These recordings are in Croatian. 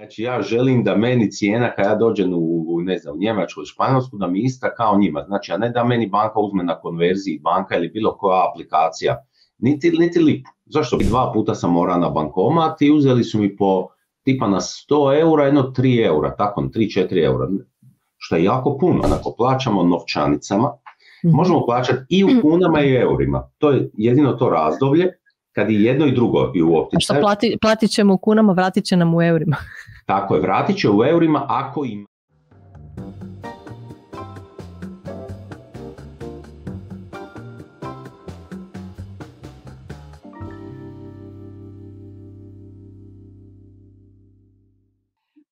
Znači ja želim da meni cijena kad ja dođem ne znam, u Njemačku ili Španjolsku da mi ista kao njima. Znači a ne da meni banka uzme na konverziji, banka ili bilo koja aplikacija. Niti lipu. Zašto? 2 puta sam morao na bankomat i uzeli su mi po tipa na 100 eura, jedno 3 eura, tako 3-4 eura. Što je jako puno. Ako plaćamo novčanicama, možemo plaćati i u kunama i eurima. To je jedino to razdoblje kad i jedno i drugo je u opticaju. A što platit ćemo u kunama, vratit će nam u eurima. Tako je, vratit će u eurima ako ima.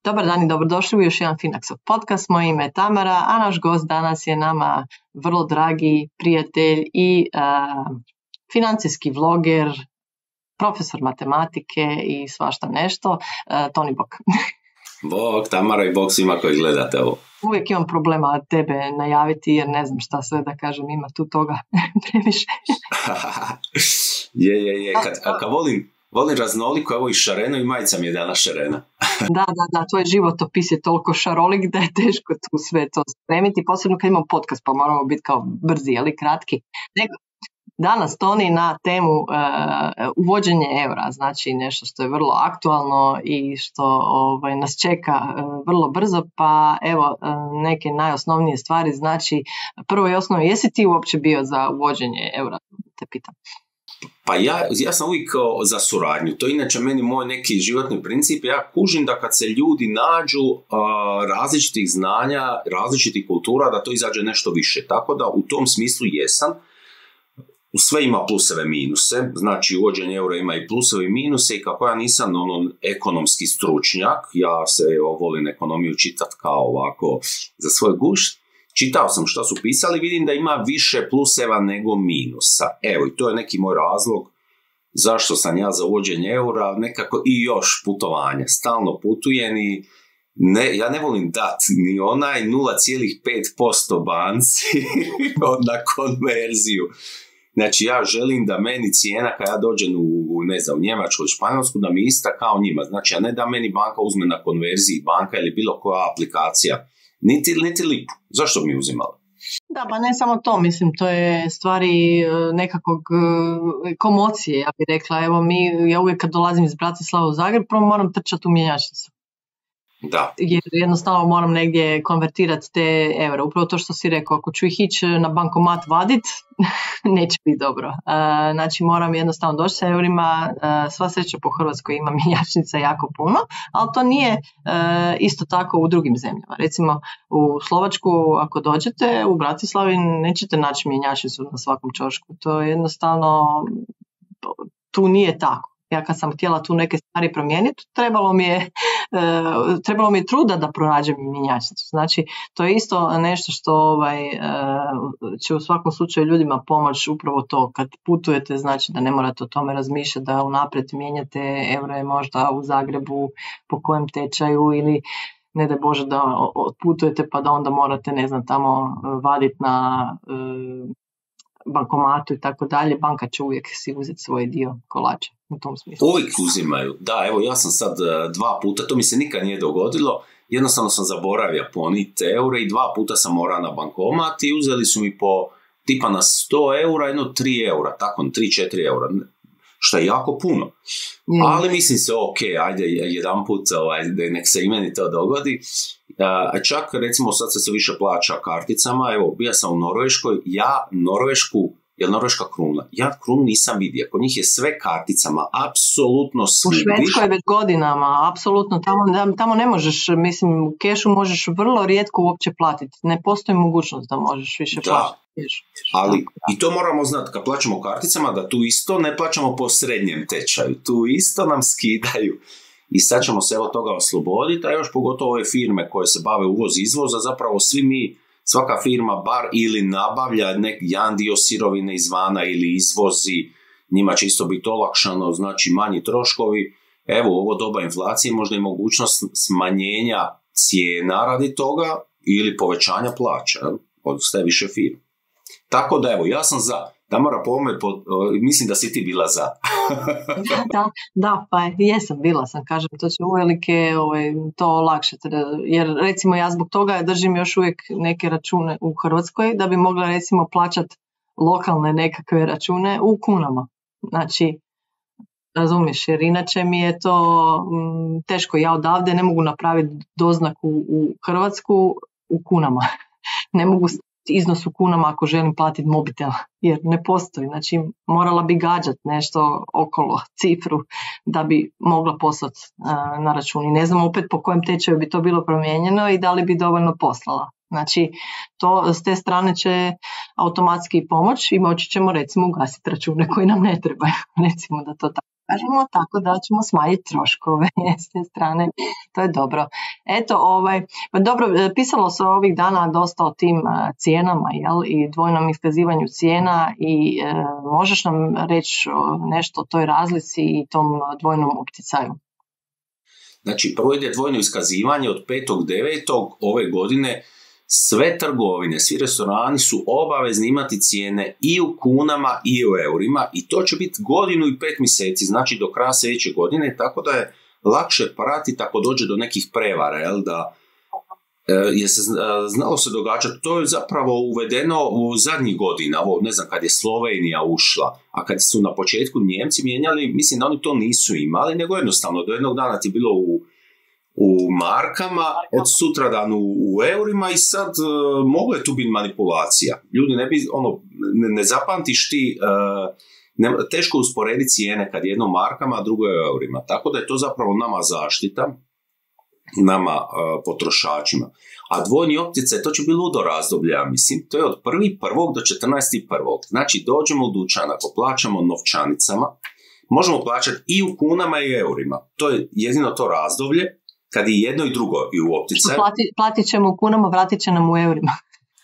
Dobar dan i dobrodošli u još jedan Finaxov podcast. Moje ime je Tamara, a naš gost danas je nama vrlo dragi prijatelj i financijski vloger, profesor matematike i svašta nešto, Toni Bok. Bog, Tamara i Bog svima koji gledate ovo. Uvijek imam problema tebe najaviti jer ne znam šta sve da kažem, ima tu toga previše. je. Kad volim raznoliko, evo i šareno i majica mi je danas šarena. Da, tvoj životopis je toliko šarolik da je teško tu sve to spremiti, posebno kad imamo podcast pa moramo biti kao brzi, ali kratki. Danas Toni na temu uvođenje eura, znači nešto što je vrlo aktualno i što nas čeka vrlo brzo, pa evo neke najosnovnije stvari, znači prvo i osnovno, jesi ti uopće bio za uvođenje eura, te pitam? Pa ja sam uvijek za suradnju, to je inače meni moj neki životni princip, ja kužim da kad se ljudi nađu različitih znanja, različitih kultura, da to izađe nešto više, tako da u tom smislu jesam. Sve ima pluseve i minuse, znači uvođenje eura ima i pluseve i minuse i kako ja nisam ekonomski stručnjak, ja se volim ekonomiju čitati kao ovako za svoj gušt, čitao sam što su pisali, vidim da ima više pluseva nego minusa. Evo i to je neki moj razlog zašto sam ja za uvođenje eura, nekako i još putovanja, stalno putujem i ja ne volim dati ni onaj 0,5% banci na konverziju. Znači ja želim da meni cijena kad ja dođem u Njemačku ili Španjolsku da mi ista kao njima. Znači a ne da meni banka uzme na konverziji, banka ili bilo koja aplikacija. Niti lipu. Zašto bi mi uzimala? Da, pa ne samo to, mislim, to je stvari nekakvog komocije, ja bih rekla. Evo ja uvijek kad dolazim iz Bratislava u Zagreb, prvo moram trčati u mjenjačnicu. Da. Jer jednostavno moram negdje konvertirati te eure. Upravo to što si rekao, ako ću ih ići na bankomat vadit, neće biti dobro. Znači moram jednostavno doći sa eurima, sva sreća po Hrvatskoj ima mjenjačnica jako puno, ali to nije isto tako u drugim zemljama. Recimo u Slovačku ako dođete u Bratislavi nećete naći mjenjačnicu na svakom ćošku. To je jednostavno, tu nije tako. Ja kad sam htjela tu neke stvari promijeniti, trebalo mi je truda da pronađem mjenjačnicu. Znači, to je isto nešto što će u svakom slučaju ljudima pomoći, upravo to. Kad putujete, znači da ne morate o tome razmišljati, da unaprijed mijenjate eure možda u Zagrebu po kojem tečaju ili ne daj Bože da otputujete pa da onda morate, ne znam, tamo vaditi na bankomatu i tako dalje. Banka će uvijek si uzeti svoj dio kolača. U tom smislu. Uvijek uzimaju. Da, evo ja sam sad 2 puta, to mi se nikad nije dogodilo, jednostavno sam zaboravio poniti eure i 2 puta sam morao na bankomat i uzeli su mi po tipa na 100 eura, jedno 3 eura, tako 3-4 eura, što je jako puno. Ali mislim se, ajde jedan put, nek se i meni to dogodi. Čak recimo sad se više plaća karticama, evo bio sam u Norveškoj, je norveška kruna. Ja krunu nisam vidio. Kod njih je sve karticama, apsolutno svi. U Švedskoj već godinama, apsolutno. Tamo ne možeš, mislim, u kešu možeš vrlo rijetko uopće platiti. Ne postoji mogućnost da možeš više platiti. Ali i to moramo znati, kad plaćamo karticama, da tu isto ne plaćamo po srednjem tečaju. Tu isto nam skidaju. I sad ćemo se toga osloboditi, a još pogotovo ove firme koje se bave uvoz-izvoza, zapravo svi mi, svaka firma bar ili nabavlja jedan dio sirovine izvana ili izvozi, njima će isto biti olakšano, znači manji troškovi. Evo, ovo doba inflacije možda i mogućnost smanjenja cijena radi toga ili povećanja plaća od sve više firme. Tako da evo, ja sam za. Tamara, po ovome, mislim da si ti bila za. Da, pa jesam, bila sam, kažem, to će uvelike to olakšati, jer recimo ja zbog toga držim još uvijek neke račune u Hrvatskoj, da bi mogla recimo plaćati lokalne nekakve račune u kunama. Znači, razumiješ, jer inače mi je to teško, ja odavde ne mogu napraviti doznaku u Hrvatsku u kunama. Ne mogu iznos u kunama ako želim platiti mobitel, jer ne postoji. Znači, morala bi gađati nešto okolo, cifru, da bi mogla poslati na račun. I ne znam opet po kojem tečaju bi to bilo promijenjeno i da li bi dovoljno poslala. Znači, to s te strane će automatski pomoć i moći ćemo recimo ugasiti račune koji nam ne trebaju. Recimo da to tako kažemo, tako da ćemo smanjiti troškove s te strane. To je dobro. Eto, pa dobro, pisalo se ovih dana dosta o tim cijenama, jel, i dvojnom iskazivanju cijena i možeš nam reći nešto o toj razlici i tom dvojnom opticaju? Znači, prvo ide dvojno iskazivanje od 5.9. ove godine. Sve trgovine, svi restorani su obavezni imati cijene i u kunama i u eurima i to će biti 1 godinu i 5 mjeseci, znači do kraja sljedeće godine, tako da je lakše pratiti ako dođe do nekih prevara, jel, da je se znalo se događati. To je zapravo uvedeno u zadnjih godina, ovo ne znam kad je Slovenija ušla, a kad su na početku Njemci mijenjali, mislim da oni to nisu imali, nego jednostavno do jednog dana ti bilo u markama, od sutradan u eurima i sad moglo je tu biti manipulacija. Ljudi ne zapamtiš ti, teško usporediti cijene kad jedno u markama, a drugo je u eurima. Tako da je to zapravo nama zaštita, nama potrošačima. A dvojni opticaj, to će biti ludo razdoblje, ja mislim. To je od 1.1. do 14.1. Znači, dođemo u dućan, ako plaćamo novčanicama, možemo plaćati i u kunama i eurima. To je jedino to razdoblje kad je jedno i drugo i u opticaju. Platit ćemo u kunama, vratit će nam u eurima.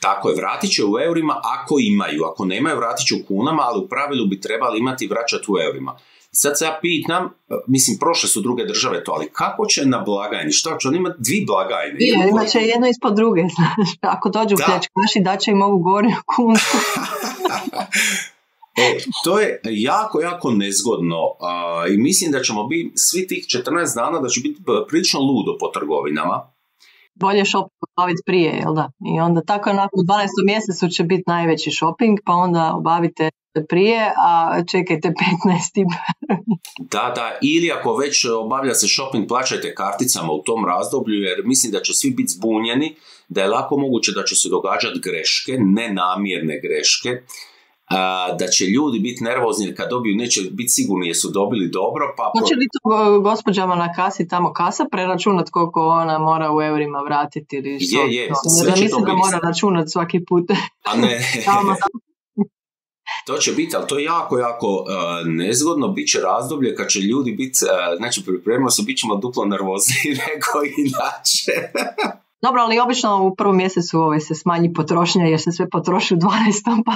Tako je, vratit će u eurima ako imaju. Ako nemaju, vratit će u kunama, ali u pravilu bi trebali imati i vraćati u eurima. Sad se ja pitam, mislim, prošle su druge države to, ali kako će na blagajni? Što će on imati 2 blagajne? Imat će jedno ispod druge. Ako dođu u pljačkaši, daće im ovu gornju kunu. To je jako, jako nezgodno i mislim da ćemo biti svi tih 14 dana da će biti prilično ludo po trgovinama. Bolje shopping obaviti prije, jel da? I onda tako onako u 12. mjesecu će biti najveći shopping, pa onda obavite prije, a čekajte 15. Da, ili ako već obavlja se shopping, plaćajte karticama u tom razdoblju, jer mislim da će svi biti zbunjeni, da je lako moguće da će se događati greške, nenamjerne greške, da će ljudi biti nervozni jer kad dobiju neće biti sigurni jesu dobili dobro. Hoće li to gospođama na kasi tamo kasa preračunati koliko ona mora u eurima vratiti? Ili što? Je. Da mislim da mora računati svaki put. A ne. To će biti, ali to je jako, jako nezgodno. Biće razdoblje kad će ljudi biti, znači pripremimo se, bit ćemo duplo nervozni nego inače. Dobro, ali obično u prvom mjesecu se smanji potrošnja jer se sve potroši u 12. pa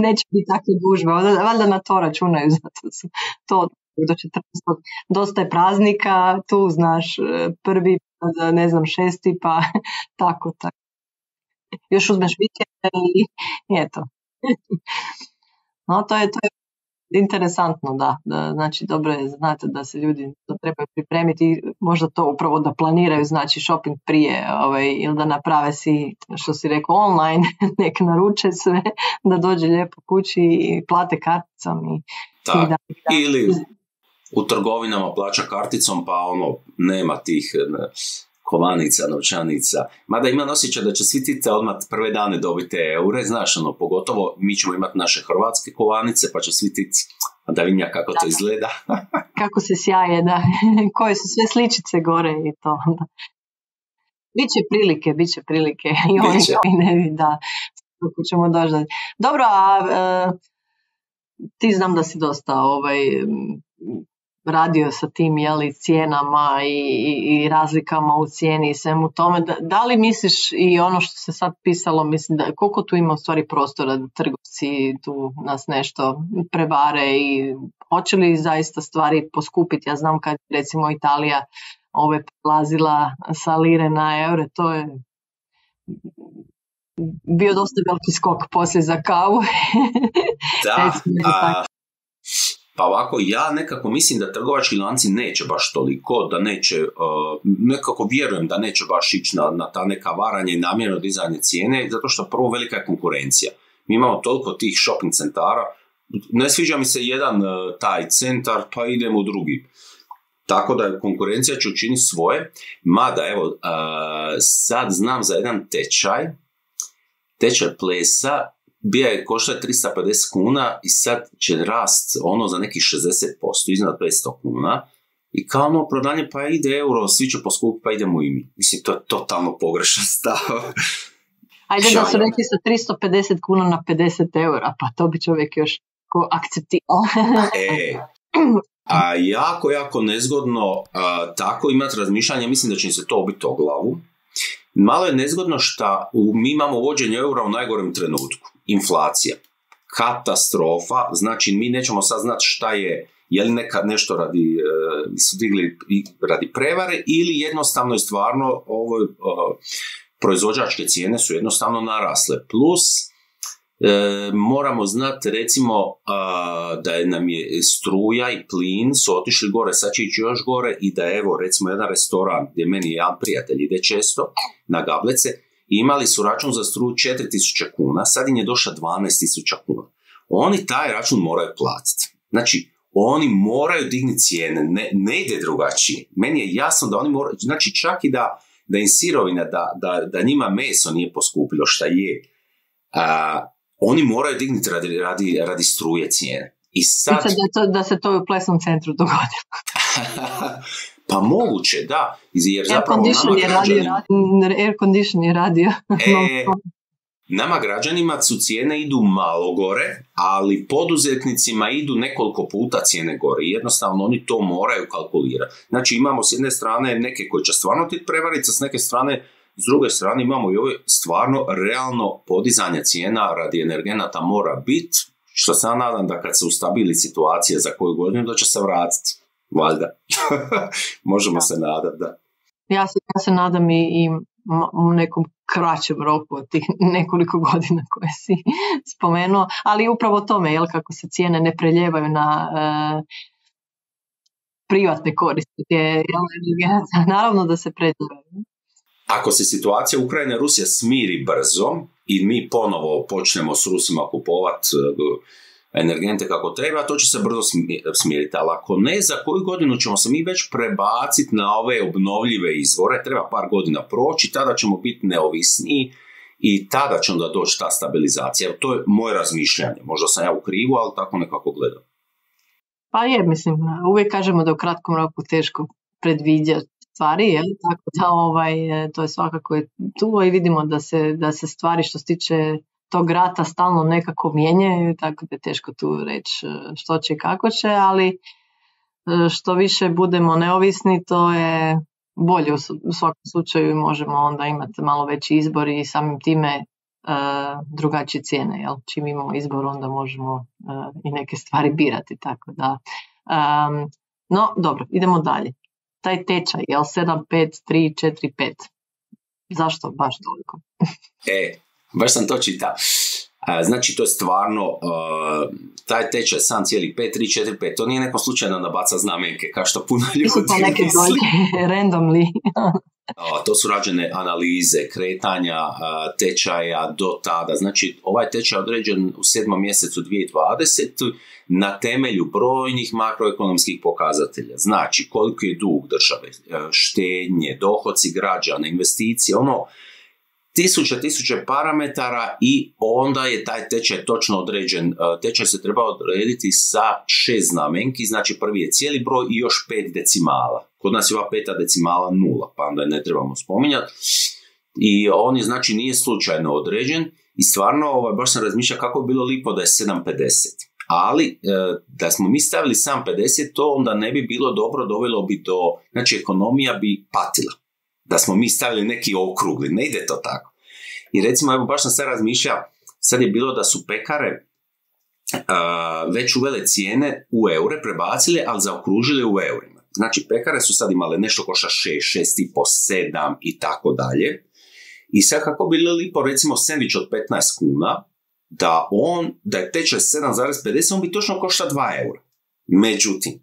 neće biti takve gužve. Valjda na to računaju, zato su to do 14. Dosta je praznika, tu znaš, 1. ne znam 6. pa tako. Još uzmeš vikend i eto. No, to je interesantno, da. Znači, dobro je, znate da se ljudi to trebaju pripremiti, možda to upravo da planiraju, znači shopping prije, ili da naprave si, što si rekao, online, nek naruče sve, da dođe lijepo kući i plate karticom. Ili u trgovinama plaća karticom, pa nema tih kovanica, novčanica. Mada imam osjećaj da će svi ti odmah prve dane dobiti eure, znaš, pogotovo mi ćemo imati naše hrvatske kovanice, pa će svi ti da vinja kako to izgleda. Kako se sjaje, da. Koje su sve sličice gore i to. Biće prilike. I oni ne vidi, da. Kako ćemo doći. Dobro, a ti znam da si dosta radio sa tim cijenama i razlikama u cijeni i svemu tome. Da li misliš i ono što se sad pisalo, mislim da koliko tu ima u stvari prostora da trgovci tu nas nešto prevare i hoće li zaista stvari poskupiti? Ja znam kad recimo Italija prelazila sa lire na eure, to je bio dosta veliki skok poslije za kavu. Da, pa ovako, ja nekako mislim da trgovački lanci neće baš toliko, da neće, nekako vjerujem da neće baš ići na ta neka varanja i namjerno dizanje cijene, zato što prvo velika je konkurencija. Mi imamo toliko tih shopping centara, ne sviđa mi se jedan taj centar, pa idemo u drugi. Tako da konkurencija će učiniti svoje, mada evo, sad znam za jedan tečaj plesa, bija je košta 350 kuna i sad će rast ono za nekih 60%, iznad 500 kuna. I kao ono prodanje, pa ide euro, svi će poskupiti, pa idemo i mi. Mislim, to je totalno pogrešan stav. Ajde da su rekli sa 350 kuna na 50 eura, pa to bi čovjek još akceptirao. A jako nezgodno tako imati razmišljanje, mislim da će im se to obiti o glavu. Malo je nezgodno što mi imamo uvođenje eura u najgorem trenutku. Inflacija. Katastrofa, znači mi nećemo sad znati šta je li nekad nešto su digli radi prevare ili jednostavno i stvarno proizvođačke cijene su jednostavno narasle. Plus, moramo znati recimo da nam je struja i plin su otišli gore, sad će ići još gore i da evo recimo jedan restoran gdje meni jedan prijatelj ide često na Gablece, imali su račun za struju 4.000 kuna, sad im je došla 12.000 kuna. Oni taj račun moraju platiti. Znači, oni moraju digni cijene, ne ide drugačije. Meni je jasno da oni moraju, znači čak i da im sirovina, da njima meso nije poskupilo šta je, oni moraju dignuti radi struje cijene. I sad... Da se to u plesnom centru dogodilo. Pa moguće, da. Jer zapravo air condition je radio. Nama građanima su cijene idu malo gore, ali poduzetnicima idu nekoliko puta cijene gore. Jednostavno oni to moraju kalkulirati. Znači imamo s jedne strane neke koji će stvarno ti prevariti, s neke strane, s druge strane imamo i ovo stvarno realno podizanje cijena radi energenata mora biti, što se ja nadam da kad se ustabili situacija za koju godinu da će se vratiti. Valjda. Možemo se nadati, da. Ja se nadam i u nekom kraćem roku od tih nekoliko godina koje si spomenuo, ali upravo tome, jel, kako se cijene ne preljevaju na privatne koriste, naravno da se preljevaju. Ako se situacija Ukrajina i Rusija smiri brzo i mi ponovo počnemo s Rusima kupovati energente kako treba, to će se brzo smiriti, ali ako ne, za koju godinu ćemo se mi već prebaciti na ove obnovljive izvore, treba par godina proći, tada ćemo biti neovisniji i tada će onda doći ta stabilizacija. To je moje razmišljanje, možda sam ja u krivu, ali tako nekako gledam. Pa je, mislim, uvijek kažemo da u kratkom roku teško predviđati stvari, jel? Tako da to je svakako tu i vidimo da se stvari što se tiče tog rata stalno nekako mijenjaju, tako da je teško tu reći što će i kako će, ali što više budemo neovisni, to je bolje u svakom slučaju, možemo onda imati malo veći izbor i samim time drugačije cijene. Jel? Čim imamo izbor, onda možemo i neke stvari birati, tako da. No, dobro, idemo dalje. Taj tečaj, jel, 7, 5, 3, 4, 5. Zašto baš toliko? Baš sam to čitao. Znači, to je stvarno, taj tečaj 7,5, 3, 4, 5, to nije neko slučajno nabaca znamenke, kao što puno ljudi misli. To neke randomly. To su rađene analize, kretanja tečaja do tada. Znači, ovaj tečaj je određen u 7. mjesecu 2020. na temelju brojnih makroekonomskih pokazatelja. Znači, koliko je dug države, štednje, dohoci građana, investicije, tisuće parametara i onda je taj tečaj točno određen. Tečaj se treba odrediti sa 6 znamenki, znači prvi je cijeli broj i još 5 decimala. Kod nas je ova 5. decimala 0, pa onda je ne trebamo spominjati. I on je, znači, nije slučajno određen i stvarno baš sam razmišljao kako bi bilo lipo da je 7,50. Ali da smo mi stavili 7,50, to onda ne bi bilo dobro, dovelo bi do, znači ekonomija bi patila. Da smo mi stavili neki okrugli, ne ide to tako. I recimo, evo, baš sam sad razmišljao, sad je bilo da su pekare već uvele cijene u eure, prebacile, ali zaokružile u eurima. Znači, pekare su sad imale nešto koša 6, 6,5, 7 i tako dalje. I sad kako bi lipo recimo sendvič od 15 kuna, da je tečaj 7,50, on bi točno košta 2 eura. Međutim,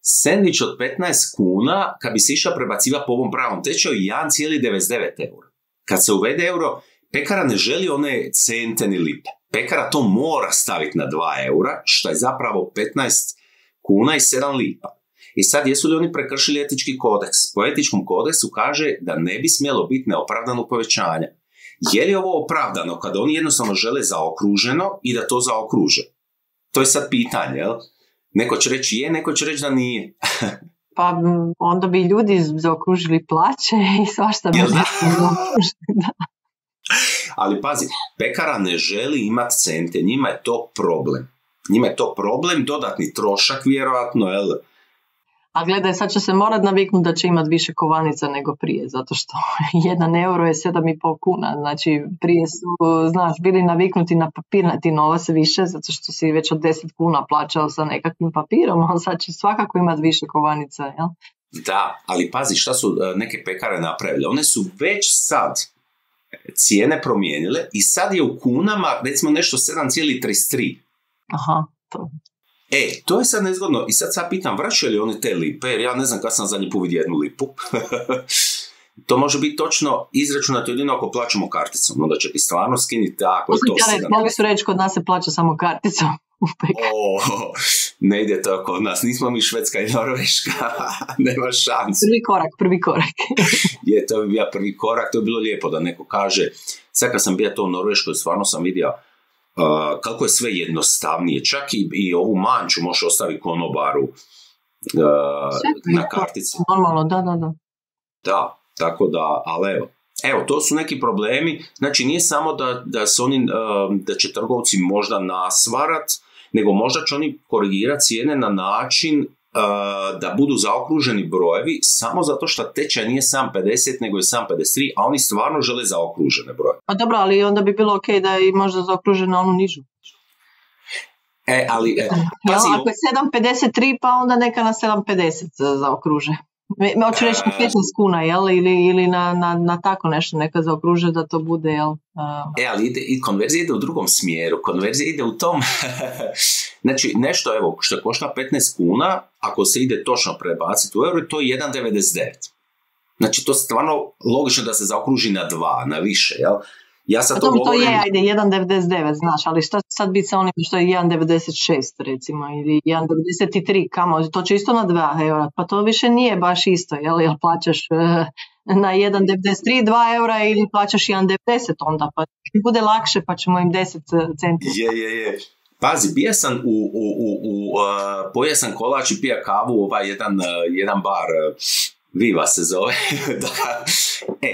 sendvič od 15 kuna, kad bi se išao prebaciva po ovom pravom tečaju, 1,99 eura. Kad se uvede euro, pekara ne želi one cente ni lipe. Pekara to mora staviti na 2 eura, što je zapravo 15 kuna i 7 lipa. I sad, jesu li oni prekršili etički kodeks? Po etičkom kodeksu kaže da ne bi smjelo biti neopravdano povećanje. Je li ovo opravdano kada oni jednostavno žele zaokruženo i da to zaokruže? To je sad pitanje, jel? Neko će reći je, neko će reći da nije. Pa onda bi ljudi zaokružili plaće i svašta bi zaokružili. Ali pazi, pekara ne želi imati cente, njima je to problem. Njima je to problem, dodatni trošak vjerojatno, jel? A gledaj, sad će se morat naviknuti da će imati više kovanica nego prije, zato što 1 euro je 7,5 kuna. Znači, prije su, znaš, bili naviknuti na papirnati novac više, zato što si već od 10 kuna plaćao sa nekakvim papirom, a sad će svakako imati više kovanica, jel? Da, ali pazi, šta su neke pekare napravile? One su već sad cijene promijenile i sad je u kunama, recimo nešto 7,33. Aha, to. To je sad nezgodno. I sad pitam, vraćaju li oni te lipe? Jer ja ne znam kad sam zadnji put vidio 1 lipu. To može biti točno izračunato jedino ako plaćamo karticom. Onda će ti stvarno skinuti tako. Mogu su reći, kod nas se plaća samo karticom. Ne ide to kod nas. Nismo mi Švedska i Norveška. Nema šanse. Prvi korak. To bi bio prvi korak. To je bilo lijepo da neko kaže. Sad kad sam bio to u Norveškoj, stvarno sam vidio kako je sve jednostavnije. Čak i ovu manču možeš ostaviti konobaru na kartici. Normalno, da. Da, tako da, ali evo, to su neki problemi. Znači, nije samo da će trgovci možda nasvarat, nego možda će oni korigirati cijene na način da budu zaokruženi brojevi samo zato što tečaj nije 7,50 nego je 7,53, a oni stvarno žele zaokružene broje. Pa dobro, ali onda bi bilo okej da je možda zaokruženo onu nižu. Pazi, ako je 7,53 pa onda neka na 7,50 zaokruže. Hoću reći na 15 kuna, jel? Ili na tako nešto neka zaokruže da to bude, jel? Ali konverzija ide u drugom smjeru. Konverzija ide u tom... Znači, nešto, što košta 15 kuna, ako se ide točno prebaciti u euro, to je 1,99. Znači, to je stvarno logično da se zaokruži na 2, na više, jel? Ja sad to govorim... To je, 1,99, znaš, ali šta sad biti sa onim što je 1,96, recimo, ili 1,93, kamo, to će isto na 2 eura, pa to više nije baš isto, jel plaćaš na 1,93 2 eura ili plaćaš 1,90 onda, pa bude lakše, pa ćemo im 10 centi. Je. Pazi, bija sam pojeo sam kolač i pija kavu, jedan bar, Viva se zove.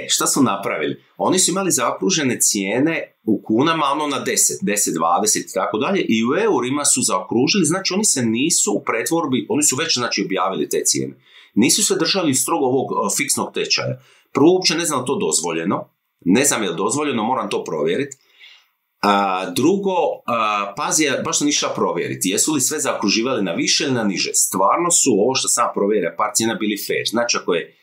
Šta su napravili? Oni su imali zaokružene cijene u kunama, na 10, 20 i tako dalje, i u eurima su zaokružili, znači oni se nisu u pretvorbi, oni su već objavili te cijene. Nisu se držali strogo ovog fiksnog tečaja. Prvo, uopće ne znam to dozvoljeno, ne znam je li dozvoljeno, moram to provjeriti. Drugo, pazi, baš sam išao provjeriti, jesu li sve zaokruživali na više ili na niže. Stvarno su, ovo što sam provjerio, par cijena bili fair. Znači, ako je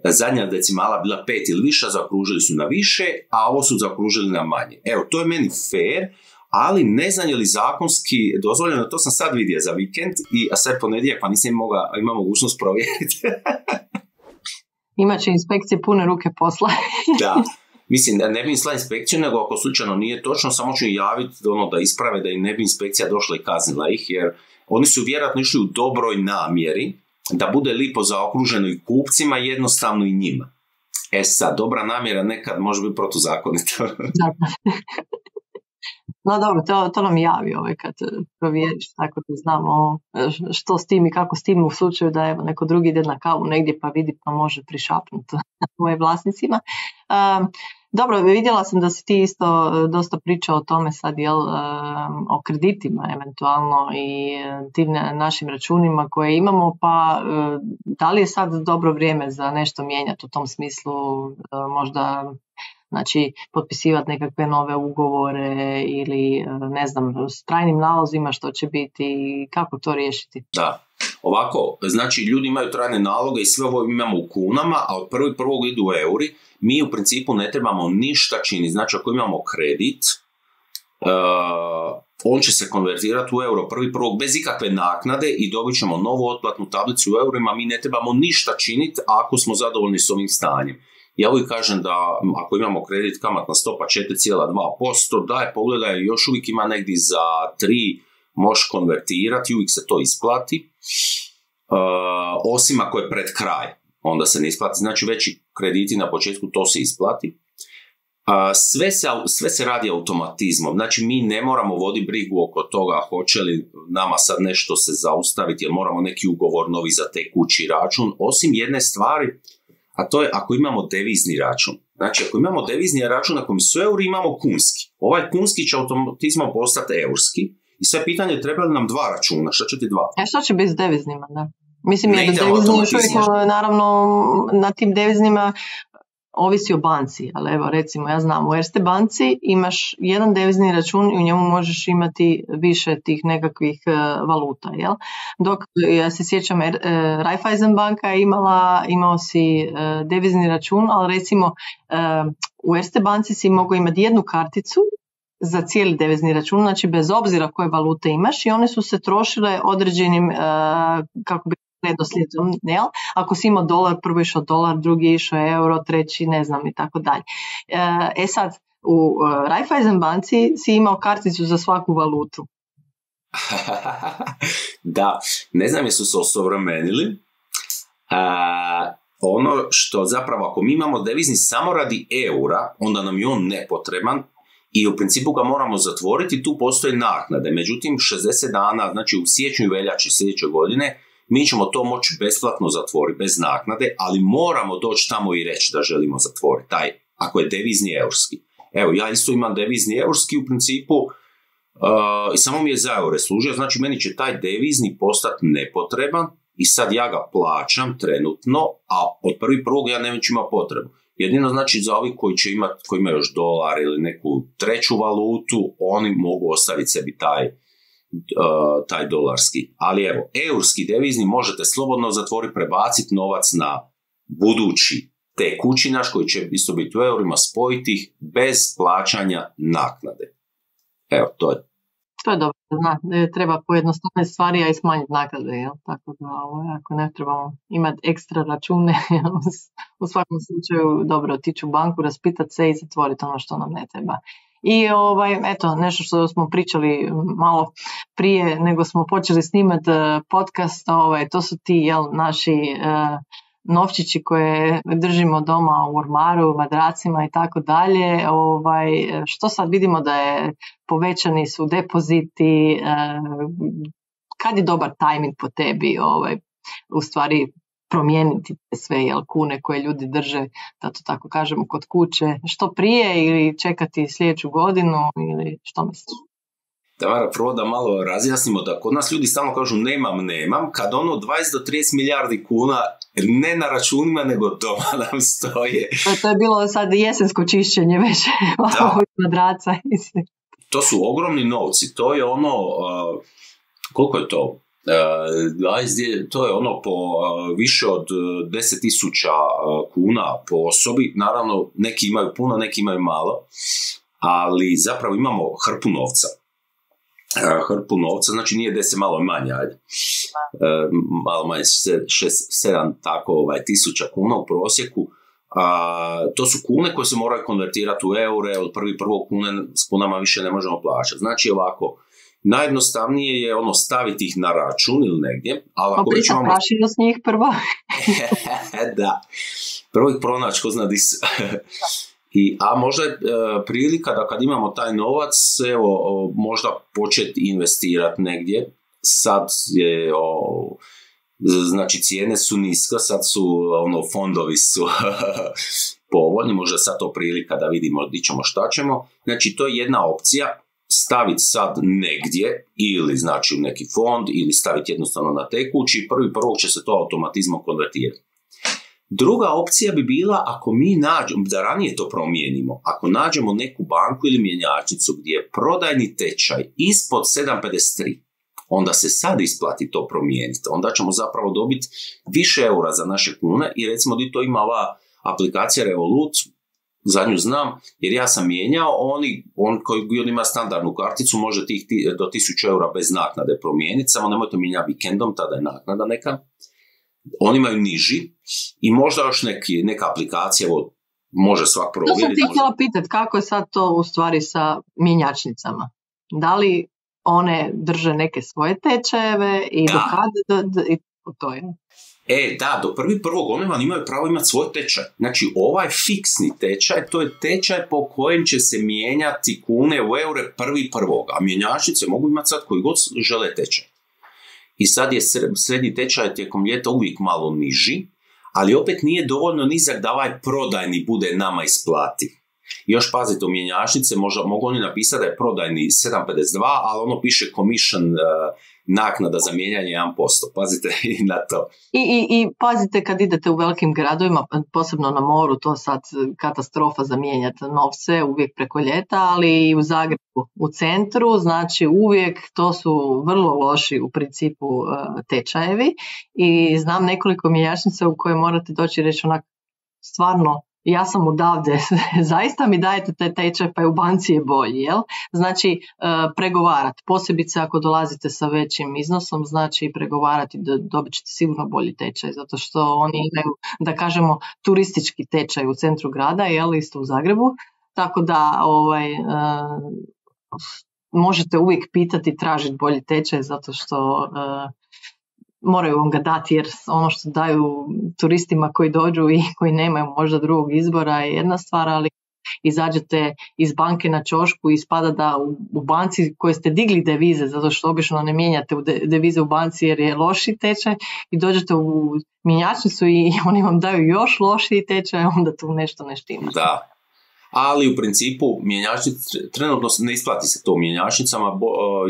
zadnja decimala bila 5 ili više, zaokružili su na više, a ovo su zaokružili na manje. To je meni fair, ali ne znam je li zakonski dozvoljeno, to sam sad vidio za vikend, a sad ponedjeljak pa nisam imao mogućnost provjeriti. Imaće inspekcije pune ruke posla. Da. Mislim, ne bi im slala inspekciju, nego ako slučajno nije točno, samo ću im javiti da isprave da im ne bi inspekcija došla i kaznila ih, jer oni su vjerojatno išli u dobroj namjeri da bude lipo zaokruženo i kupcima, jednostavno i njima. Sad, dobra namjera nekad može biti protuzakonita. No dobro, to nam javi kad provjeriš, tako da znamo što s tim i kako s tim u slučaju da neko drugi ide na kavu negdje pa vidi pa može prišapnuti moje vlasnicima. Dobro, vidjela sam da si ti isto dosta pričao o tome sad, o kreditima eventualno i tim našim računima koje imamo, pa da li je sad dobro vrijeme za nešto mijenjati u tom smislu, možda znači potpisivati nekakve nove ugovore ili ne znam, s trajnim nalozima što će biti i kako to riješiti? Da, Ovako, znači ljudi imaju trajne naloge i sve ovo imamo u kunama, a od 1.1. idu euri, mi u principu ne trebamo ništa činiti. Znači ako imamo kredit, on će se konvertirati u euro 1.1. bez ikakve naknade i dobit ćemo novu otplatnu tablicu u eurima, mi ne trebamo ništa činiti ako smo zadovoljni s ovim stanjem. Ja uvijek kažem da ako imamo kredit kamatna stopa 4,2%, daj pogledaj, još uvijek ima negdje za 3, možeš konvertirati, uvijek se to isplati, osim ako je pred kraj, onda se ne isplati, znači veći krediti na početku to se isplati. Sve se radi automatizmom, znači mi ne moramo voditi brigu oko toga hoće li nama sad nešto se zaustaviti, jer moramo neki ugovor novi za tekući račun, osim jedne stvari, a to je ako imamo devizni račun. Znači ako imamo devizni račun na kojem su euri, imamo kunski. Ovaj kunski će automatizmom postati eurski i sve pitanje treba li nam 2 računa, šta će ti 2? Šta će biti s deviznima, da? Mislim, je da devizni još uvijek, naravno, na tim deviznima ovisi o banci, ali evo recimo ja znam u Erste banci imaš jedan devizni račun i u njemu možeš imati više tih nekakvih valuta, jel? Dok ja se sjećam Raiffeisen banka je imao si devizni račun, ali recimo u Erste banci si mogao imati jednu karticu za cijeli devizni račun, znači bez obzira koje valute imaš i one su se trošile određenim, kako bi redoslijedom, jel? Ako si imao dolar, prvo išao dolar, drugi išao euro, treći ne znam i tako dalje. Sad, u Raiffeisen banci si imao karticu za svaku valutu. Da, ne znam jesu se osuvremenili. Ono što zapravo, ako mi imamo devizni samo radi eura, onda nam je on nepotreban i u principu ga moramo zatvoriti, tu postoje naknade. Međutim, 60 dana, znači u siječnju i veljači sljedeće godine, mi ćemo to moći besplatno zatvoriti, bez naknade, ali moramo doći tamo i reći da želimo zatvoriti taj, ako je devizni eurski. Evo, ja isto imam devizni eurski u principu i samo mi je za eure služio, znači meni će taj devizni postati nepotreban i sad ja ga plaćam trenutno, a od 1.1. ja neću imati potrebu. Jedino znači za ovi koji će imati, koji imaju još dolar ili neku treću valutu, oni mogu ostaviti sebi taj dolarski. Ali evo, eurski devizni možete slobodno zatvoriti, prebaciti novac na budući tekući naš koji će isto biti u eurima, spojiti ih bez plaćanja naknade. Evo, to je. To je dobro, treba pojednostaviti stvari, a i smanjiti naknade, jel? Tako da ako ne trebamo imati ekstra račune, u svakom slučaju dobro otići u banku, raspitati se i zatvoriti ono što nam ne treba. I eto, nešto što smo pričali malo prije nego smo počeli snimati podcast, to su ti naši novčići koje držimo doma u ormaru, madracima i tako dalje. Što sad vidimo da je povećani su depoziti, kad je dobar tajming po tebi, u stvari promijeniti sve kune koje ljudi drže, da to tako kažemo, kod kuće, što prije ili čekati sljedeću godinu ili što misliš? Tamara, prvo da malo razjasnimo da kod nas ljudi stalno kažu nemam, kad ono 20 do 30 milijardi kuna ne na računima nego doma nam stoje. To je bilo sad jesensko čišćenje već madraca. To su ogromni novci, to je ono, koliko je to? To je ono po više od 10.000 kuna po osobi, naravno neki imaju puno, neki imaju malo, ali zapravo imamo hrpu novca, znači nije 10, malo manje, ajde. Malo manje, 6-7 tako tisuća kuna u prosjeku. To su kune koje se moraju konvertirati u eure, od 1.1. s kunama više ne možemo plaćati. Znači ovako, najjednostavnije je staviti ih na račun ili negdje. Obrisa prašinu s njih prvo. Da, prvo ih pronaći, ko zna di su. A možda je prilika da kad imamo taj novac, možda početi investirati negdje. Sad je, znači cijene su niske, sad su, fondovi su povoljni, možda sad to prilika da vidimo di ćemo, šta ćemo. Znači to je jedna opcija, staviti sad negdje, ili znači u neki fond, ili staviti jednostavno na tekući, 1.1. će se to automatizmom konvertirati. Druga opcija bi bila ako mi nađemo, da ranije to promijenimo, ako nađemo neku banku ili mjenjačnicu gdje je prodajni tečaj ispod 7,53, onda se sad isplati to promijeniti. Onda ćemo zapravo dobiti više eura za naše kune i recimo di to ima ova aplikacija Revolut, za nju znam, jer ja sam mijenjao, on koji ima standardnu karticu može tih do 1000 eura bez naknade promijeniti, samo nemojte mijenjati vikendom, tada je naknada neka. Oni imaju niži i možda još neka aplikacija, evo, može svak provjeriti. To sam ti htjela pitati, kako je sad to u stvari sa mjenjačnicama? Da li one drže neke svoje tečajeve i do kada to je? Da, do 1.1. oni imaju pravo imati svoj tečaj. Znači, ovaj fiksni tečaj, to je tečaj po kojem će se mijenjati kune u eure 1.1. A mjenjačnice mogu imati sad koji god žele tečaj. I sad je srednji tečaj tijekom ljeta uvijek malo niži, ali opet nije dovoljno nizak da ovaj prodajni bude nama isplati. Još pazite, u mjenjačnice mogu oni napisati da je prodajni 7,52, ali ono piše commission, naknada za mijenjanje 1%. Pazite i na to. I pazite kad idete u velikim gradovima, posebno na moru, to sad katastrofa za mijenjati novce uvijek preko ljeta, ali i u Zagrebu, u centru, znači uvijek to su vrlo loši u principu tečajevi i znam nekoliko mjenjačnica u koje morate doći i reći onak, stvarno, ja sam odavde, zaista mi dajete taj tečaj, pa je u banci je bolji, jel? Znači, pregovarati, posebice ako dolazite sa većim iznosom, znači pregovarati da dobit ćete sigurno bolji tečaj, zato što oni imaju, da kažemo, turistički tečaj u centru grada, jel, isto u Zagrebu, tako da možete uvijek pitati, tražiti bolji tečaj, zato što moraju vam ga dati, jer ono što daju turistima koji dođu i koji nemaju možda drugog izbora je jedna stvar, ali izađete iz banke na ćošku i ispada da u banci koje ste digli devize, zato što obično ne mijenjate devize u banci jer je loši tečaj, i dođete u mjenjačnicu i oni vam daju još lošiji tečaj, onda tu nešto ne štima. Da. Ali u principu trenutno ne isplati se to u mjenjačnicama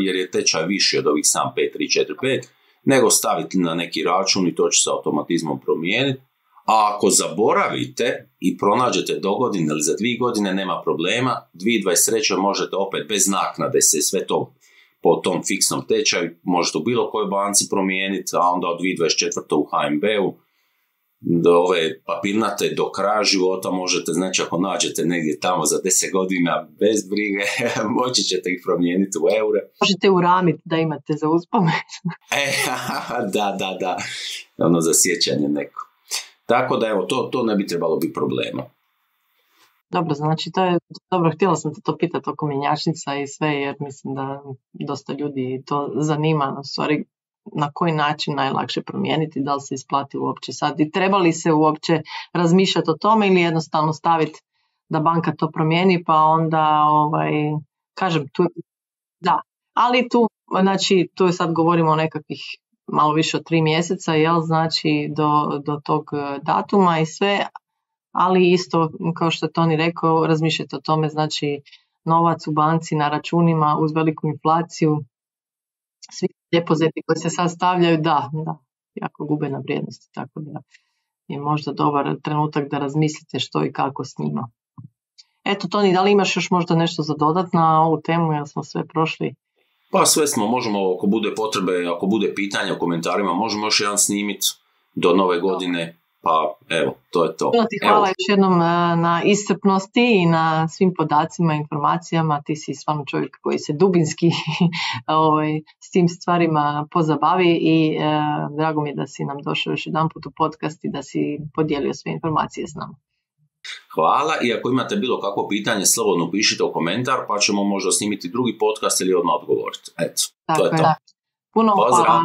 jer je tečaj viši od ovih 7, 5, 3, 4, 5, nego staviti na neki račun i to će se automatizmom promijeniti. A ako zaboravite i pronađete dogodine ili za 2 godine, nema problema. 2023. možete opet bez naknade se sve to po tom fiksnom tečaju možete u bilo kojoj banci promijeniti, a onda od 2024. u HNB-u do ove papirnate do kraja života možete, znači ako nađete negdje tamo za 10 godina bez brige, moći ćete ih promijeniti u eure. Možete uramiti da imate za uspomen. Da, ono za sjećanje neko. Tako da evo, to ne bi trebalo biti problema. Dobro, znači to je dobro, htjela sam te to pitati oko mjenjačnica i sve, jer mislim da dosta ljudi to zanima, u stvari na koji način najlakše promijeniti, da li se isplati uopće sad i treba li se uopće razmišljati o tome ili jednostavno staviti da banka to promijeni, pa onda kažem tu, da, ali tu, znači tu je sad govorimo o nekakvih malo više od 3 mjeseca, jel, znači do tog datuma i sve, ali isto kao što je Toni rekao, razmišljajte o tome, znači novac u banci na računima uz veliku inflaciju, svi depoziti koji se sad stavljaju, da, jako gube na vrijednosti, tako da je možda dobar trenutak da razmislite što i kako s njima. Eto, Toni, da li imaš još možda nešto za dodat na ovu temu, jer smo sve prošli? Pa sve možemo, ako bude potrebe, ako bude pitanja u komentarima, možemo još jedan snimiti do nove godine, pa evo, to je to. Hvala još jednom na iscrpnosti i na svim podacima, informacijama, ti si stvarno čovjek koji se dubinski s tim stvarima pozabavi i drago mi je da si nam došao još jedan put u podcast i da si podijelio sve informacije s nama. Hvala, i ako imate bilo kakvo pitanje, slobodno pišite u komentar, pa ćemo možda snimiti drugi podcast ili odmah odgovoriti. Eto, to je to. Puno hvala.